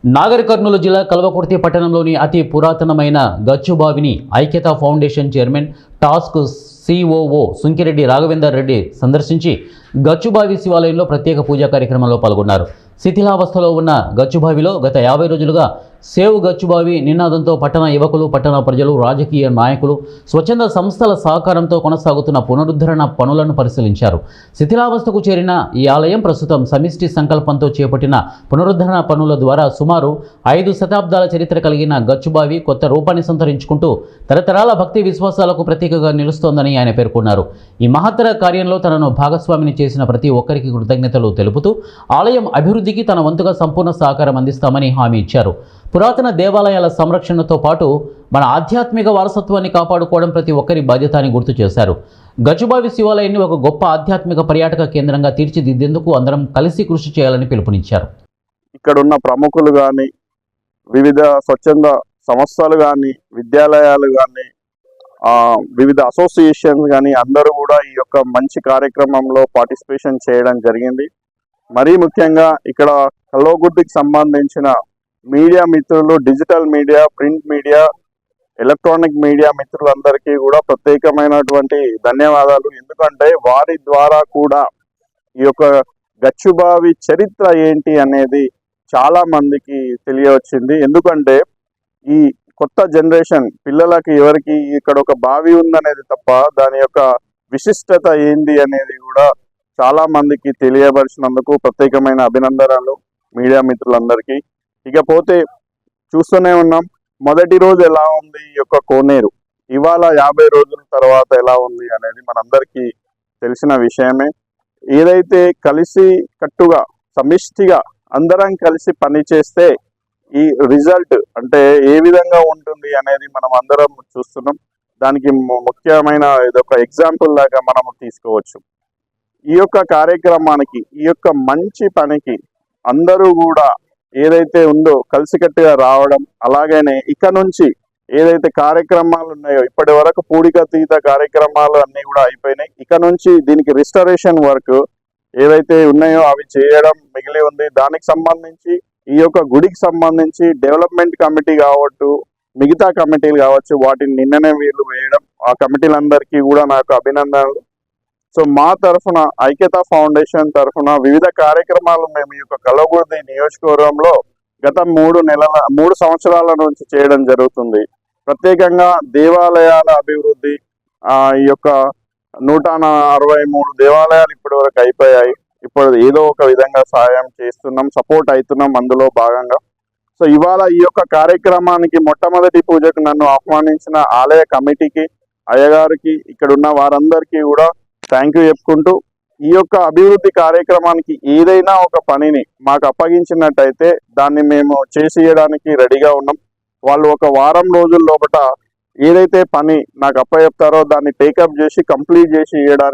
నాగర్ కర్నూలు జిల్లా కల్వకుర్తి పట్టణంలోని అతి పురాతనమైన గచ్చుబావిని ఐక్యతా foundation chairman task COO Sunkireddy Raghavender Reddy సందర్శించి గచ్చుబావి శివాలయంలో ప్రత్యేక పూజా కార్యక్రమంలో పాల్గొన్నారు. శిథిలావస్థలో ఉన్న గచ్చుబావిలో గత 50 రోజులుగా సేవ్ గచ్చుబావి నినాదంతో పట్టణ యువకులు, పట్టణ ప్రజలు, రాజకీయ నాయకులు, స్వచ్ఛంద సంస్థల సహకారంతో కొనసాగుతున్న పునరుద్ధరణ పనులను పరిశీలించారు. శిథిలావస్థకు చేరిన ఈ ఆలయం ప్రస్తుతం సమిష్టి సంకల్పంతో చేపట్టిన పునరుద్ధరణ పనుల ద్వారా సుమారు 5 శతాబ్దాల చరిత్ర కలిగిన గచ్చుబావి కొత్త రూపాన్ని సంతరించుకుంటూ తరతరాల భక్తి విశ్వాసాలకు ప్రతీకగా నిలుస్తోందని ఆయన పేర్కొన్నారు. ఈ మహత్తర కార్యంలో తనను భాగస్వామిని చేసిన ప్రతి ఒక్కరికి కృతజ్ఞతలు తెలుపుతూ ఆలయం అభివృద్ధికి తన వంతుగా సంపూర్ణ సహకారం అందిస్తామని హామీ ఇచ్చారు. పురాతన దేవాలయాల సంరక్షణతో పాటు మన ఆధ్యాత్మిక వారసత్వాన్ని కాపాడుకోవడం ప్రతి ఒక్కరి బాధ్యత అని గుర్తు చేశారు. గచ్చుబావి శివాలయాన్ని ఒక గొప్ప ఆధ్యాత్మిక పర్యాటక కేంద్రంగా తీర్చిదిద్దేందుకు అందరం కలిసి కృషి చేయాలని పిలుపునిచ్చారు. ఇక్కడున్న ప్రముఖులు కానీ, వివిధ స్వచ్ఛంద సంస్థలు కానీ, విద్యాలయాలు కానీ, వివిధ అసోసియేషన్స్ కానీ అందరూ కూడా ఈ యొక్క మంచి కార్యక్రమంలో పార్టిసిపేషన్ చేయడం జరిగింది. మరీ ముఖ్యంగా ఇక్కడ కల్వకుర్తికి సంబంధించిన మీడియా మిత్రులు, digital media, print media, electronic media మిత్రులందరికీ కూడా ప్రత్యేకమైనటువంటి ధన్యవాదాలు. ఎందుకంటే వారి ద్వారా కూడా ఈ యొక్క గచ్చుబావి చరిత్ర ఏంటి అనేది చాలా మందికి తెలియవచ్చింది. ఎందుకంటే ఈ కొత్త జనరేషన్ పిల్లలకి ఎవరికి ఇక్కడ ఒక బావి ఉందనేది తప్ప దాని యొక్క విశిష్టత ఏంది అనేది కూడా చాలా మందికి తెలియపరిచినందుకు ప్రత్యేకమైన అభినందనలు మీడియా మిత్రులందరికీ. ఇకపోతే చూస్తూనే ఉన్నాం, మొదటి రోజు ఎలా ఉంది ఈ యొక్క కోనేరు, ఇవాళ 50 రోజుల తర్వాత ఎలా ఉంది అనేది మనందరికీ తెలిసిన విషయమే. ఏదైతే కలిసి కట్టుగా సమిష్టిగా అందరం కలిసి పని చేస్తే ఈ రిజల్ట్ అంటే ఏ విధంగా ఉంటుంది అనేది మనం అందరం చూస్తున్నాం. దానికి ముఖ్యమైన ఇదొక ఎగ్జాంపుల్ లాగా మనం తీసుకోవచ్చు. ఈ యొక్క కార్యక్రమానికి, ఈ యొక్క మంచి పనికి అందరూ కూడా ఏదైతే ఉందో కలిసికట్టుగా రావడం, అలాగనే ఇక నుంచి ఏదైతే కార్యక్రమాలు ఉన్నాయో ఇప్పటి వరకు పూడికతీత కార్యక్రమాలు అన్నీ కూడా అయిపోయినాయి. ఇక నుంచి దీనికి రిస్టరేషన్ వర్క్ ఏవైతే ఉన్నాయో అవి చేయడం మిగిలి ఉంది. దానికి సంబంధించి ఈ యొక్క గుడికి సంబంధించి డెవలప్మెంట్ కమిటీ కావచ్చు, మిగతా కమిటీలు కావచ్చు, వాటిని నిన్ననే వీళ్ళు వేయడం, ఆ కమిటీలందరికీ కూడా నా యొక్క అభినందనలు. సో మా తరఫున, ఐక్యతా ఫౌండేషన్ తరఫున వివిధ కార్యక్రమాలు మేము ఈ యొక్క కల్వకుర్తి నియోజకవర్గంలో గత 3 సంవత్సరాల నుంచి చేయడం జరుగుతుంది. ప్రత్యేకంగా దేవాలయాల అభివృద్ధి, ఈ యొక్క 163 దేవాలయాలు ఇప్పటి వరకు అయిపోయాయి. ఇప్పుడు ఏదో ఒక విధంగా సహాయం చేస్తున్నాం, సపోర్ట్ అవుతున్నాం అందులో భాగంగా. సో ఇవాళ ఈ యొక్క కార్యక్రమానికి మొట్టమొదటి పూజకు నన్ను ఆహ్వానించిన ఆలయ కమిటీకి, అయ్యగారికి, ఇక్కడ ఉన్న వారందరికీ కూడా థ్యాంక్ యూ చెప్పుకుంటూ, ఈ యొక్క అభివృద్ధి కార్యక్రమానికి ఏదైనా ఒక పనిని మాకు అప్పగించినట్టయితే దాన్ని మేము చేసేయడానికి రెడీగా ఉన్నాం. వాళ్ళు ఒక వారం రోజుల లోపల ఏదైతే పని నాకు అప్పచెప్తారో దాన్ని టేకప్ చేసి కంప్లీట్ చేసి ఇవ్వడానికి